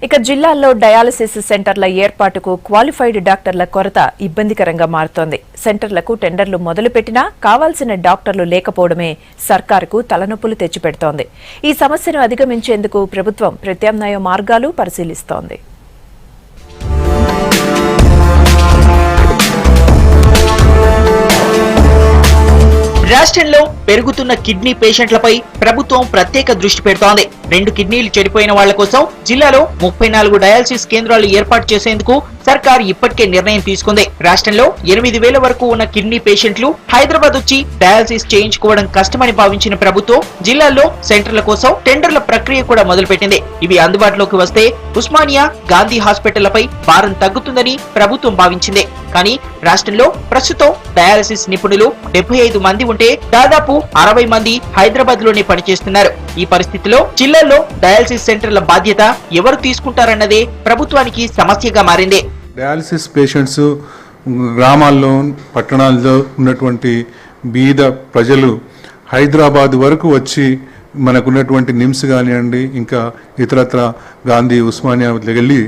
ఇక జిల్లాల్లో డయాలసిస్ సెంటర్ల ఏర్పాటుకు క్వాలిఫైడ్ డాక్టర్ల కొరత ఇబ్బందికరంగా మారుతోంది. సెంటర్లకు టెండర్లు మొదలుపెట్టినా కావాల్సిన డాక్టర్లు లేకపోవడమే సర్కారుకు తలనొప్పులు తెచ్చిపెడుతోంది. ఈ సమస్యను అధిగమించేందుకు ప్రభుత్వం ప్రత్యామ్నాయ మార్గాలు పరిశీలిస్తోంది. రాష్ట్రంలో పెరుగుతున్న కిడ్నీ పేషెంట్లపై ప్రభుత్వం ప్రత్యేక దృష్టి పెడుతోంది. 2 కిడ్నీలు చెడిపోయిన వాళ్ల కోసం జిల్లాలో 34 డయాలసిస్ కేంద్రాలు ఏర్పాటు చేసేందుకు సర్కార్ ఇప్పటికే నిర్ణయం తీసుకుంది. రాష్ట్రంలో 8,000 వరకు ఉన్న కిడ్నీ పేషెంట్లు హైదరాబాద్ వచ్చి డయాలసిస్ చేయించుకోవడం కష్టమని భావించిన ప్రభుత్వం జిల్లాల్లో సెంటర్ల కోసం టెండర్ల ప్రక్రియ కూడా మొదలుపెట్టింది. ఇవి అందుబాటులోకి వస్తే ఉస్మానియా, గాంధీ హాస్పిటళ్లపై భారం తగ్గుతుందని ప్రభుత్వం భావించింది. కానీ రాష్ట్రంలో ప్రస్తుతం డయాలసిస్ నిపుణులు 75 మంది ఉంటే దాదాపు 60 మంది హైదరాబాద్ లోనే పనిచేస్తున్నారు. ఈ పరిస్థితిలో జిల్లాల్లో డయాలసిస్ సెంటర్ల బాధ్యత ఎవరు తీసుకుంటారన్నదే ప్రభుత్వానికి సమస్యగా మారింది. డయాలసిస్ పేషెంట్స్ గ్రామాల్లో, పట్టణాల్లో ఉన్నటువంటి బీద ప్రజలు హైదరాబాద్ వరకు వచ్చి మనకున్నటువంటి నిమ్స్ కానివ్వండి, ఇంకా ఇతరత్ర గాంధీ, ఉస్మానియా వెళ్ళి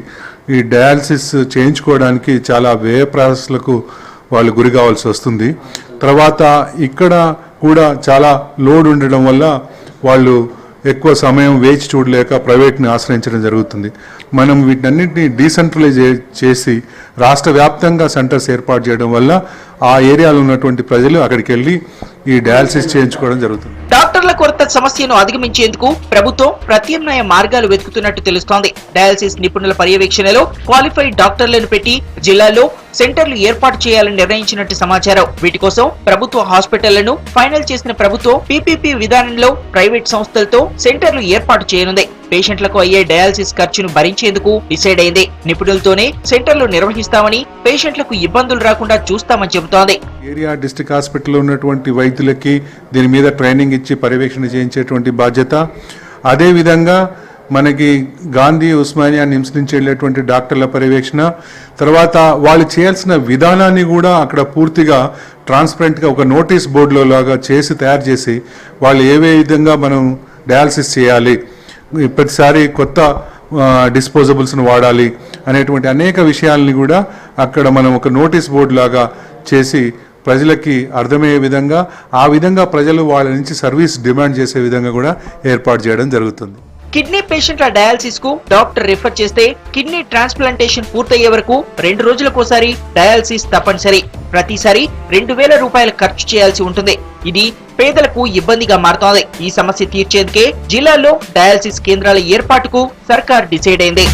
ఈ డయాలసిస్ చేయించుకోవడానికి చాలా వ్యయ ప్రాసెస్లకు వాళ్ళు గురి కావాల్సి వస్తుంది. తర్వాత ఇక్కడ కూడా చాలా లోడ్ ఉండడం వల్ల వాళ్ళు ఎక్కువ సమయం వేచి చూడలేక ప్రైవేట్ని ఆశ్రయించడం జరుగుతుంది. మనం వీటన్నింటినీ డీసెంట్రలైజ్ చేసి రాష్ట్ర వ్యాప్తంగా సెంటర్స్ ఏర్పాటు చేయడం వల్ల ఆ ఏరియాలో ఉన్నటువంటి ప్రజలు అక్కడికి వెళ్ళి ఈ డయాలసిస్ చేయించుకోవడం జరుగుతుంది. డాక్టర్ల కొరత సమస్యను అధిగమించేందుకు ప్రభుత్వం ప్రత్యామ్నాయ మార్గాలు వెతుకుతున్నట్టు తెలుస్తోంది. డయాలసిస్ నిపుణుల పర్యవేక్షణలో క్వాలిఫైడ్ డాక్టర్లను పెట్టి జిల్లాల్లో సెంటర్లు ఏర్పాటు చేయాలని నిర్ణయించినట్టు సమాచారం. వీటి కోసం ప్రభుత్వ హాస్పిటళ్లను ఫైనల్ చేసిన ప్రభుత్వం పీపీపీ విధానంలో ప్రైవేట్ సంస్థలతో సెంటర్లు ఏర్పాటు చేయనుంది. పేషెంట్లకు అయ్యే డయాలసిస్ ఖర్చును భరించేందుకు డిసైడ్ అయింది. నిపుణులతోనే సెంటర్లు నిర్వహిస్తామని, పేషెంట్లకు ఇబ్బందులు రాకుండా చూస్తామని చెబుతోంది. ఏరియా డిస్ట్రిక్ట్ హాస్పిటల్లో ఉన్నటువంటి వైద్యులకి దీని మీద ట్రైనింగ్ ఇచ్చి పర్యవేక్షణ చేయించేటువంటి బాధ్యత, అదేవిధంగా మనకి గాంధీ, ఉస్మానియా, నిమ్స్ నుంచి వెళ్ళేటువంటి డాక్టర్ల పర్యవేక్షణ, తర్వాత వాళ్ళు చేయాల్సిన విధానాన్ని కూడా అక్కడ పూర్తిగా ట్రాన్స్పరెంట్గా ఒక నోటీస్ బోర్డులో లాగా చేసి తయారు చేసి వాళ్ళు ఏ విధంగా మనం డయాలసిస్ చేయాలి, ప్రతిసారి కొత్త డిస్పోజబుల్స్ను వాడాలి అనేటువంటి అనేక విషయాల్ని కూడా అక్కడ మనం ఒక నోటీస్ బోర్డు లాగా చేసి ప్రజలకి అర్థమయ్యే విధంగా, ఆ విధంగా ప్రజలు వాళ్ళ నుంచి సర్వీస్ డిమాండ్ చేసే విధంగా కూడా ఏర్పాటు చేయడం జరుగుతుంది. కిడ్నీ పేషెంట్ల డయాలసిస్ కు డాక్టర్ రిఫర్ చేస్తే కిడ్నీ ట్రాన్స్ప్లాంటేషన్ పూర్తయ్యే వరకు 2 రోజులకోసారి డయాలసిస్ తప్పనిసరి. ప్రతిసారి 2,000 రూపాయలు ఖర్చు చేయాల్సి ఉంటుంది. ఇది పేదలకు ఇబ్బందిగా మారుతోంది. ఈ సమస్య తీర్చేందుకే జిల్లాల్లో డయాలసిస్ కేంద్రాల ఏర్పాటుకు సర్కార్ డిసైడ్ అయింది.